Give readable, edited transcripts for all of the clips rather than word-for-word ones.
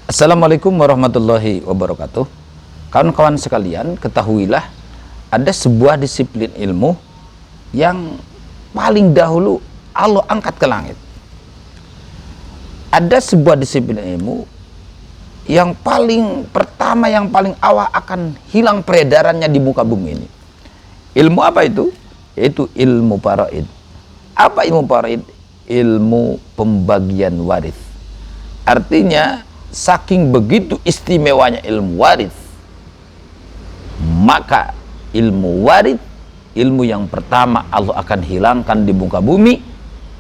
Assalamualaikum warahmatullahi wabarakatuh. Kawan-kawan sekalian, ketahuilah ada sebuah disiplin ilmu yang paling dahulu Allah angkat ke langit. Ada sebuah disiplin ilmu yang paling pertama, yang paling awal akan hilang peredarannya di muka bumi ini. Ilmu apa itu? Yaitu ilmu faraid. Apa ilmu faraid? Ilmu pembagian waris. Artinya, saking begitu istimewanya ilmu waris, maka ilmu waris, ilmu yang pertama Allah akan hilangkan di muka bumi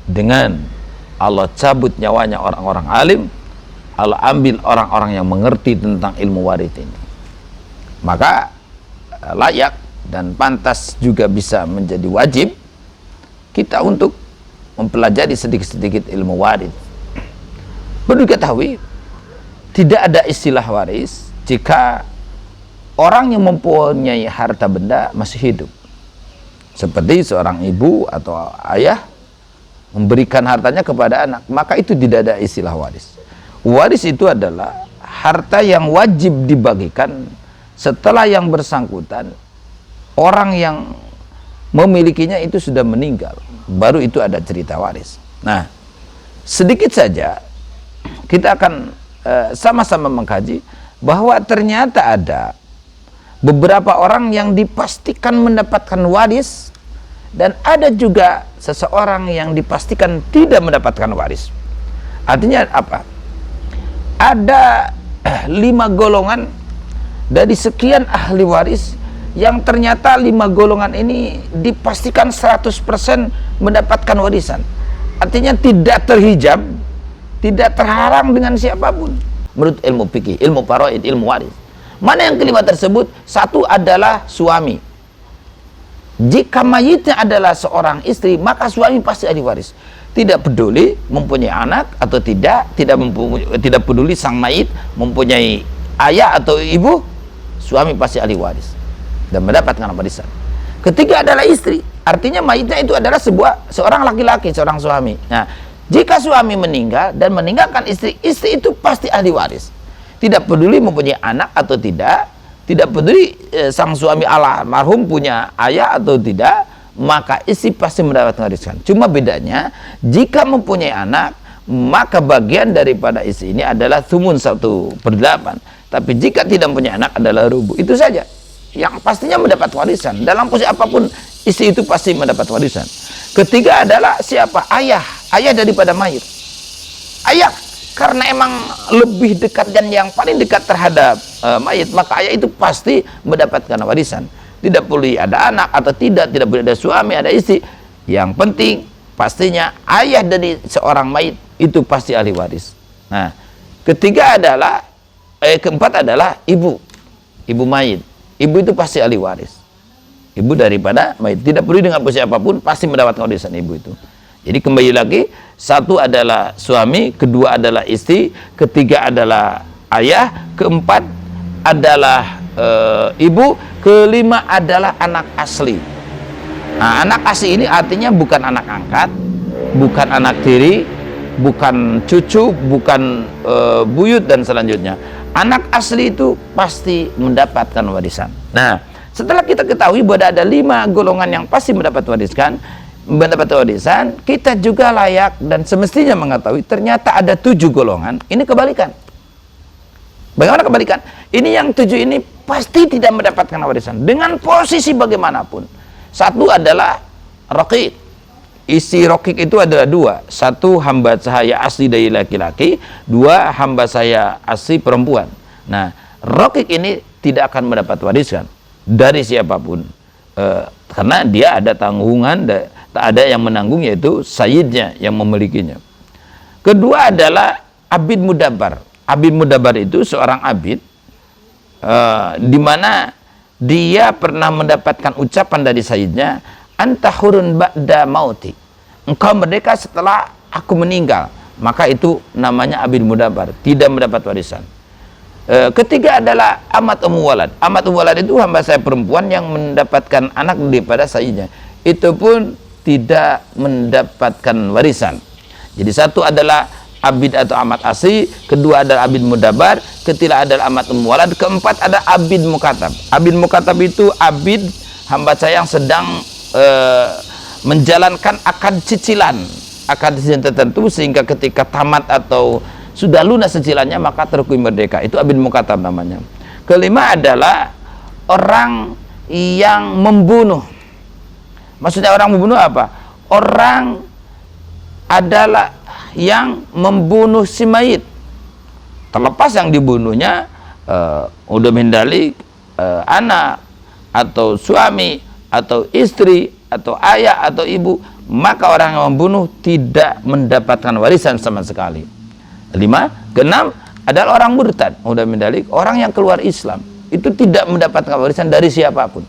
dengan Allah cabut nyawanya orang-orang alim. Allah ambil orang-orang yang mengerti tentang ilmu waris ini. Maka layak dan pantas juga bisa menjadi wajib kita untuk mempelajari sedikit-sedikit ilmu waris. Perlu diketahui, tidak ada istilah waris jika orang yang mempunyai harta benda masih hidup. Seperti seorang ibu atau ayah memberikan hartanya kepada anak, maka itu tidak ada istilah waris. Waris itu adalah harta yang wajib dibagikan setelah yang bersangkutan, orang yang memilikinya itu sudah meninggal, baru itu ada cerita waris. Nah, sedikit saja kita akan sama-sama mengkaji bahwa ternyata ada beberapa orang yang dipastikan mendapatkan waris dan ada juga seseorang yang dipastikan tidak mendapatkan waris. Artinya apa? Ada 5 golongan dari sekian ahli waris yang ternyata 5 golongan ini dipastikan 100% mendapatkan warisan. Artinya tidak terhijab, tidak terhalang dengan siapapun menurut ilmu fikih, ilmu faraid, ilmu waris. Mana yang kelima tersebut? Satu adalah suami. Jika mayitnya adalah seorang istri, maka suami pasti ahli waris. Tidak peduli mempunyai anak atau tidak peduli sang mayit mempunyai ayah atau ibu, suami pasti ahli waris dan mendapatkan warisan. Ketiga adalah istri. Artinya mayitnya itu adalah seorang laki-laki, seorang suami. Nah, jika suami meninggal dan meninggalkan istri, istri itu pasti ahli waris. Tidak peduli mempunyai anak atau tidak peduli sang suami almarhum punya ayah atau tidak, maka istri pasti mendapatkan warisan. Cuma bedanya, jika mempunyai anak, maka bagian daripada istri ini adalah thumun 1/8. Tapi jika tidak mempunyai anak adalah rubu. Itu saja. Yang pastinya mendapat warisan. Dalam posisi apapun, istri itu pasti mendapat warisan. Ketiga adalah siapa? Ayah. Ayah daripada mayit. Ayah, karena emang lebih dekat dan yang paling dekat terhadap mayit, maka ayah itu pasti mendapatkan warisan. Tidak boleh ada anak atau tidak boleh ada suami, ada istri. Yang penting, pastinya ayah dari seorang mayit itu pasti ahli waris. Nah, keempat adalah ibu. Ibu mayit. Ibu itu pasti ahli waris. Ibu daripada mayit. Tidak peduli dengan posisi apapun, pasti mendapatkan warisan ibu itu. Jadi kembali lagi, satu adalah suami, kedua adalah istri, ketiga adalah ayah, keempat adalah ibu, kelima adalah anak asli. Nah, anak asli ini artinya bukan anak angkat, bukan anak tiri, bukan cucu, bukan buyut dan selanjutnya. Anak asli itu pasti mendapatkan warisan. Nah, setelah kita ketahui bahwa ada 5 golongan yang pasti mendapat warisan, kita juga layak dan semestinya mengetahui ternyata ada 7 golongan. Ini kebalikan. Bagaimana kebalikan? Ini yang 7 ini pasti tidak mendapatkan warisan dengan posisi bagaimanapun. Satu adalah raqiq. Isi raqiq itu adalah 2. Satu, hamba sahaya asli dari laki-laki. 2, hamba saya asli perempuan. Nah, raqiq ini tidak akan mendapat warisan dari siapapun. Karena dia ada tanggungan, tak ada yang menanggung, yaitu sayyidnya yang memilikinya. Kedua adalah abid mudabbar. Abid mudabbar itu seorang abid di mana dia pernah mendapatkan ucapan dari sayyidnya, anta hurun ba'da mauti. Engkau merdeka setelah aku meninggal. Maka itu namanya abid mudabbar, tidak mendapat warisan. Ketiga adalah amat walad. Amat walad itu hamba saya perempuan yang mendapatkan anak daripada sayyidnya. Itu pun tidak mendapatkan warisan. Jadi satu adalah abid atau amat asli, kedua adalah abid mudabar, ketiga adalah amat muwalad, keempat ada abid mukatab. Abid mukatab itu abid hamba saya yang sedang menjalankan akad cicilan tertentu, sehingga ketika tamat atau sudah lunas cicilannya maka terhukumi merdeka. Itu abid mukatab namanya. Kelima adalah orang yang membunuh. Maksudnya orang membunuh apa? Orang adalah yang membunuh si mayit, terlepas yang dibunuhnya udah mendalik anak atau suami atau istri atau ayah atau ibu, maka orang yang membunuh tidak mendapatkan warisan sama sekali. 5. Keenam adalah orang murtad, udah mendalik orang yang keluar Islam, itu tidak mendapatkan warisan dari siapapun,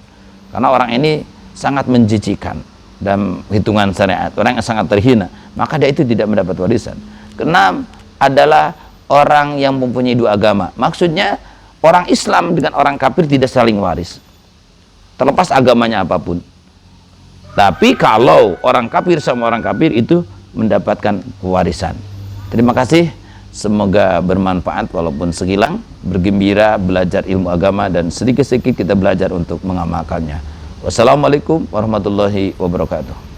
karena orang ini sangat menjijikan dalam hitungan syariat, orang yang sangat terhina, maka dia itu tidak mendapat warisan. Keenam adalah orang yang mempunyai dua agama, maksudnya orang Islam dengan orang kafir tidak saling waris, terlepas agamanya apapun. Tapi kalau orang kafir sama orang kafir itu mendapatkan warisan. Terima kasih, semoga bermanfaat walaupun sekilang, bergembira belajar ilmu agama dan sedikit-sedikit kita belajar untuk mengamalkannya. Wassalamualaikum warahmatullahi wabarakatuh.